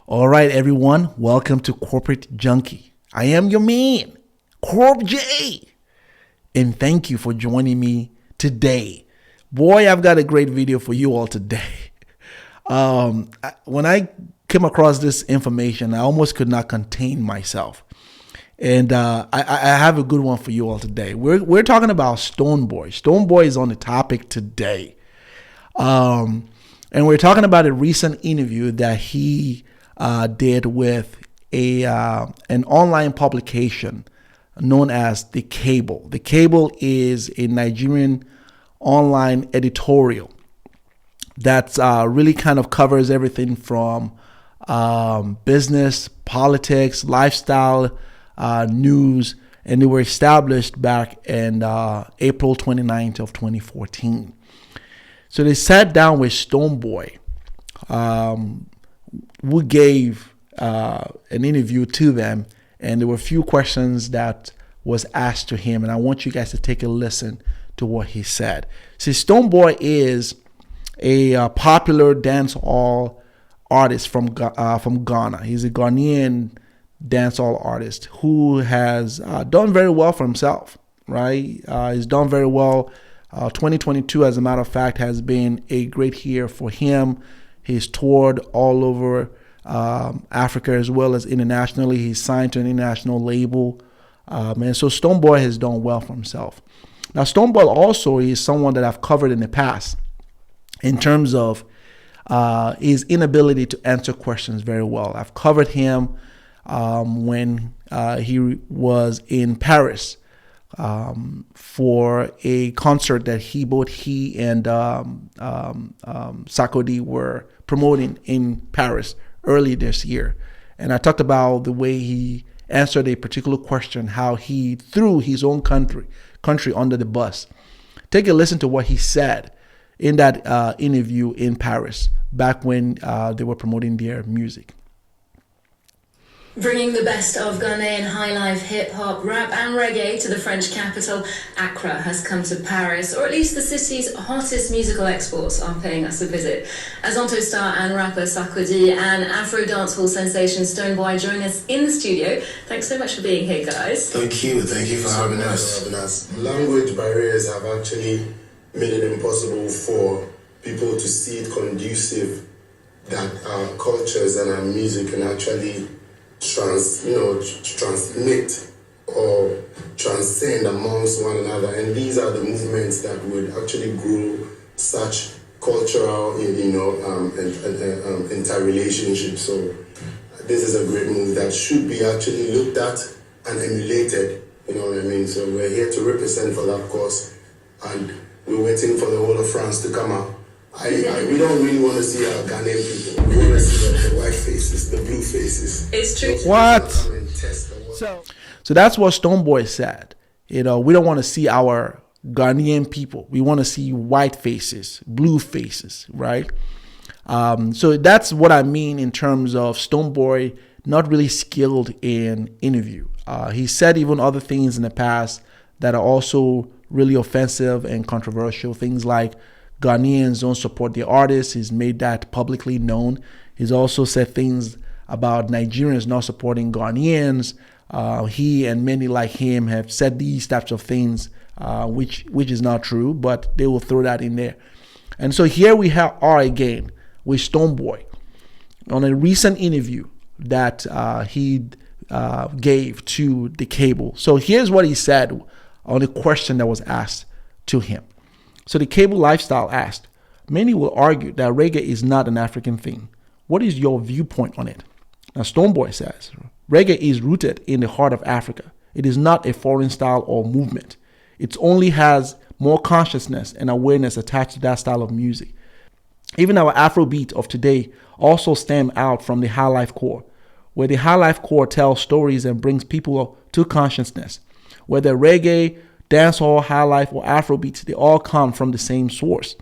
All right, everyone, welcome to Corporate Junky. I am your man, Corp J, and thank you for joining me today. Boy, I've got a great video for you all today. When I came across this information, I almost could not contain myself. And I have a good one for you all today. We're talking about Stonebwoy. Stonebwoy is on the topic today. And we're talking about a recent interview that he did with an online publication known as The Cable. The Cable is a Nigerian online editorial that really kind of covers everything from business, politics, lifestyle, news, and they were established back in April 29th of 2014. So they sat down with Stonebwoy, who gave an interview to them, and there were a few questions that was asked to him, and I want you guys to take a listen to what he said. See, Stonebwoy is a popular dancehall artist from Ghana. He's a Ghanaian dancehall artist who has done very well for himself, right? He's done very well. 2022, as a matter of fact, has been a great year for him. He's toured all over Africa as well as internationally. He's signed to an international label. And so Stonebwoy has done well for himself. Now, Stonebwoy also is someone that I've covered in the past in terms of his inability to answer questions very well. I've covered him when he was in Paris for a concert that both he and Sarkodie were promoting in Paris early this year. And I talked about the way he answered a particular question, how he threw his own country under the bus. Take a listen to what he said in that interview in Paris back when they were promoting their music. Bringing the best of Ghanaian highlife, hip-hop, rap and reggae to the French capital, Accra has come to Paris, or at least the city's hottest musical exports are paying us a visit. As Onto star and rapper Sarkodie and Afro dancehall sensation Stonebwoy join us in the studio. Thanks so much for being here, guys. Thank you for having us. Language barriers have actually made it impossible for people to see it conducive that our cultures and our music can actually transmit or transcend amongst one another, and these are the movements that would actually grow such cultural, interrelationships. So this is a great move that should be actually looked at and emulated. You know what I mean? So we're here to represent for that cause, and we're waiting for the whole of France to come out. We don't really want to see our Ghanaian people. We want to see the white faces, the blue faces. It's true. What? So that's what Stonebwoy said. We don't want to see our Ghanaian people. We want to see white faces, blue faces, right? So that's what I mean in terms of Stonebwoy not really skilled in interview. He said even other things in the past that are also really offensive and controversial. Things like Ghanaians don't support the artists. He's made that publicly known. He's also said things about Nigerians not supporting Ghanaians. He and many like him have said these types of things, which is not true, but they will throw that in there. And so here we are again with Stonebwoy on a recent interview that he gave to The Cable. So here's what he said on a question that was asked to him. So The Cable Lifestyle asked, many will argue that reggae is not an African thing. What is your viewpoint on it? Now Stonebwoy says, reggae is rooted in the heart of Africa. It is not a foreign style or movement. It only has more consciousness and awareness attached to that style of music. Even our afrobeat of today also stem out from the high life core, where the high life core tells stories and brings people to consciousness. Whether reggae, dancehall, high life, or afrobeats, they all come from the same source.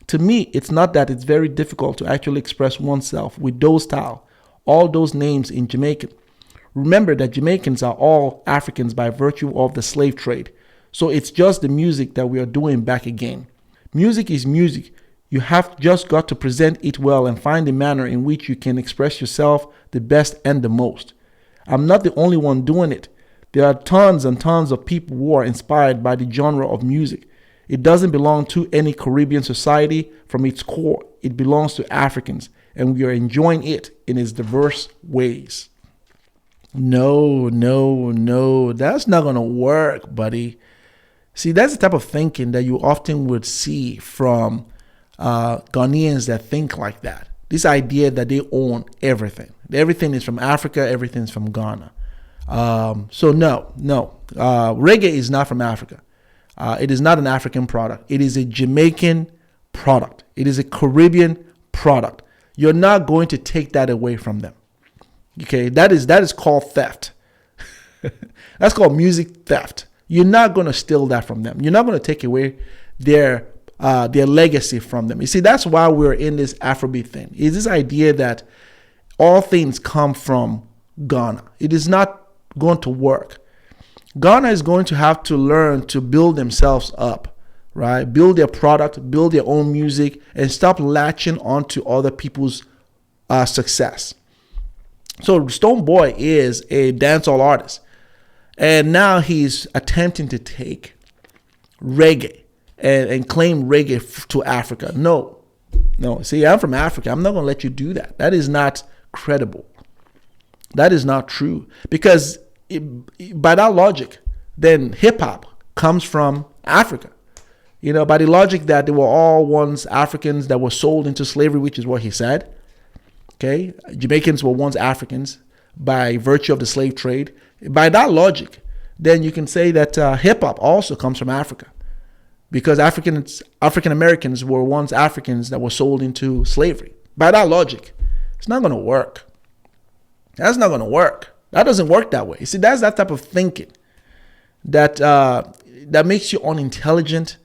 To me, it's not that it's very difficult to actually express oneself with those style, all those names in Jamaican. Remember that Jamaicans are all Africans by virtue of the slave trade. So it's just the music that we are doing back again. Music is music. You have just got to present it well and find a manner in which you can express yourself the best and the most. I'm not the only one doing it. There are tons and tons of people who are inspired by the genre of music. It doesn't belong to any Caribbean society from its core. It belongs to Africans, and we are enjoying it in its diverse ways. No, that's not going to work, buddy. See, that's the type of thinking that you often would see from Ghanaians that think like that. This idea that they own everything. Everything is from Africa, everything is from Ghana. So no. Reggae is not from Africa. It is not an African product. It is a Jamaican product. It is a Caribbean product. You're not going to take that away from them. Okay, that is called theft. That's called music theft. You're not going to steal that from them. You're not going to take away their legacy from them. You see, that's why we're in this Afrobeat thing. Is this idea that all things come from Ghana. It is not going to work. Ghana is going to have to learn to build themselves up, right? Build their product, build their own music, and stop latching onto other people's success. So Stonebwoy is a dancehall artist, and now he's attempting to take reggae and claim reggae to Africa. No. See, I'm from Africa. I'm not going to let you do that. That is not credible. That is not true. Because by that logic, then hip hop comes from Africa. You know, by the logic that they were all once Africans that were sold into slavery, which is what he said. Okay, Jamaicans were once Africans by virtue of the slave trade. By that logic, then you can say that hip hop also comes from Africa, because African Americans were once Africans that were sold into slavery. By that logic, it's not going to work. That's not going to work. That doesn't work that way. You see, that's that type of thinking that that makes you unintelligent.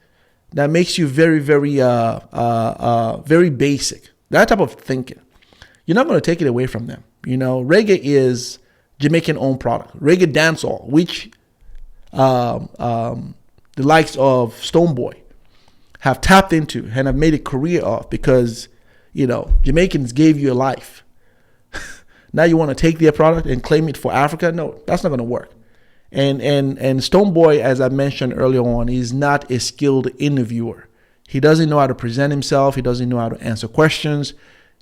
That makes you very, very, very basic. That type of thinking. You're not going to take it away from them. You know, reggae is Jamaican-owned product. Reggae dancehall, which the likes of Stonebwoy have tapped into and have made a career of, because, you know, Jamaicans gave you a life. Now you want to take their product and claim it for Africa? No, that's not going to work. And Stonebwoy, as I mentioned earlier on, is not a skilled interviewer. He doesn't know how to present himself. He doesn't know how to answer questions.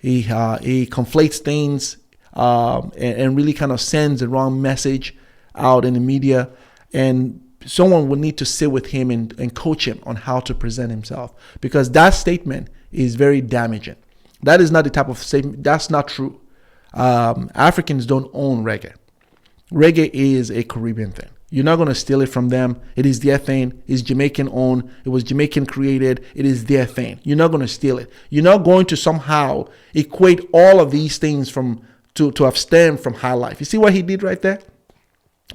He conflates things and really kind of sends the wrong message out in the media. And someone would need to sit with him and coach him on how to present himself, because that statement is very damaging. That is not the type of statement. That's not true. Africans don't own reggae. Reggae is a Caribbean thing. You're not going to steal it from them. It is their thing. It's Jamaican owned. It was Jamaican created. It is their thing. You're not going to steal it. You're not going to somehow equate all of these things to have stemmed from High Life. You see what he did right there?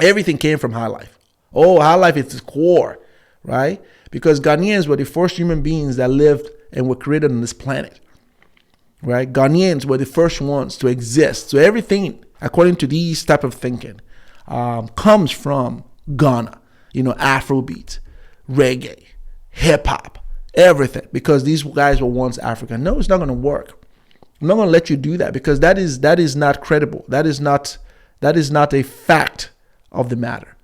Everything came from High Life. Oh, High Life is the core, right? Because Ghanaians were the first human beings that lived and were created on this planet, right? Ghanaians were the first ones to exist. So everything, according to these type of thinking, comes from Ghana. You know, Afrobeat, reggae, hip hop, everything, because these guys were once African. No, it's not going to work. I'm not going to let you do that, because that is not credible. That is not a fact of the matter.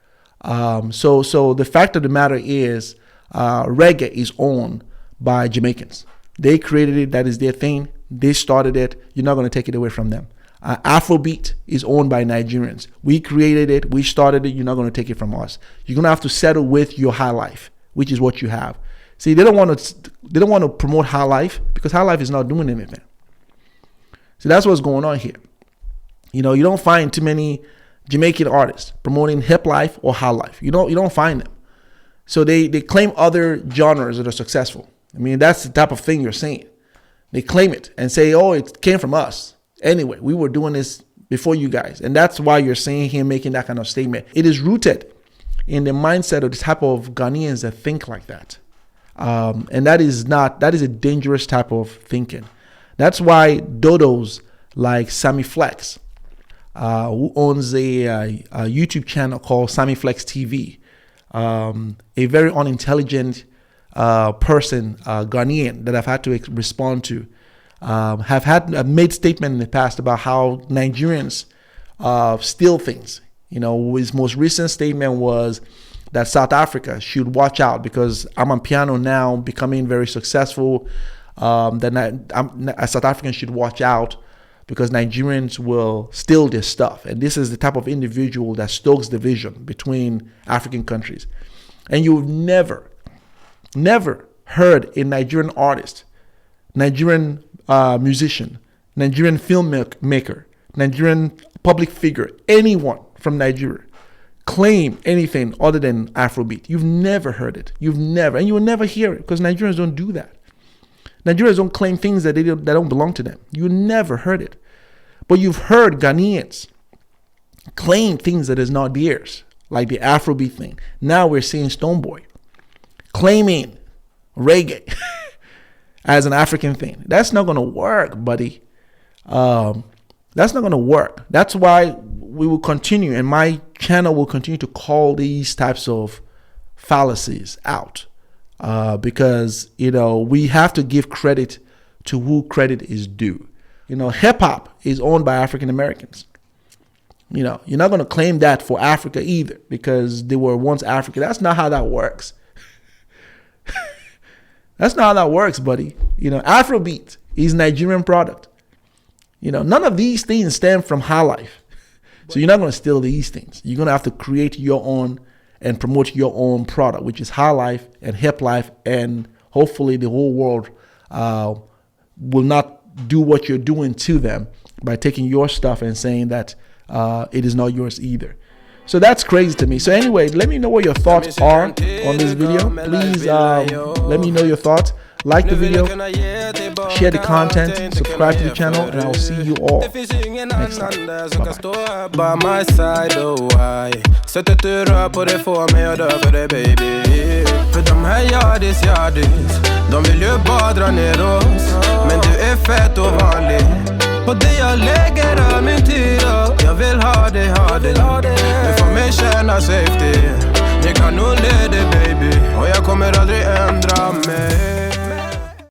So the fact of the matter is, reggae is owned by Jamaicans. They created it. That is their thing. They started it. You're not going to take it away from them. Afrobeat is owned by Nigerians. We created it. We started it. You're not going to take it from us. You're going to have to settle with your High Life, which is what you have. See, they don't want to promote High Life, because High Life is not doing anything. So that's what's going on here. You know, you don't find too many Jamaican artists promoting hip life or High Life. You don't find them. So they claim other genres that are successful. I mean, that's the type of thing you're saying. They claim it and say, oh, it came from us. Anyway, we were doing this before you guys. And that's why you're seeing him making that kind of statement. It is rooted in the mindset of the type of Ghanaians that think like that. And that is a dangerous type of thinking. That's why dodos like Sammy Flex, who owns a YouTube channel called Sammy Flex TV, a very unintelligent person, Ghanaian, that I've had to respond to, have made statement in the past about how Nigerians steal things. His most recent statement was that South Africa should watch out because Amapiano now becoming very successful. That South Africans should watch out because Nigerians will steal their stuff. And this is the type of individual that stokes division between African countries. And you've never heard a Nigerian artist, Nigerian musician, Nigerian filmmaker, Nigerian public figure, anyone from Nigeria claim anything other than Afrobeat. You've never heard it. And you will never hear it because Nigerians don't do that. Nigerians don't claim things that don't belong to them. You never heard it. But you've heard Ghanaians claim things that is not theirs, like the Afrobeat thing. Now we're seeing Stonebwoy claiming reggae as an African thing. That's not going to work, buddy. That's not going to work. That's why we will continue, and my channel will continue to call these types of fallacies out. Because, we have to give credit to who credit is due. Hip hop is owned by African Americans. You're not going to claim that for Africa either because they were once African. That's not how that works. That's not how that works, buddy. Afrobeat is Nigerian product. None of these things stem from high life. So you're not going to steal these things. You're going to have to create your own and promote your own product, which is high life and hip life, and hopefully the whole world will not do what you're doing to them by taking your stuff and saying that it is not yours either. So that's crazy to me. So anyway, let me know what your thoughts are on this video. Please let me know your thoughts. Like the video, share the content, subscribe to the channel, and I'll see you all next time. Bye bye. För de här yardis, de vill ju bara dra ner oss. Men du är fett och vanlig. Och det jag lägger är min tid. Jag vill ha dig. Du får mig känna safety. Jag kan nog leda baby. Och jag kommer aldrig ändra mig.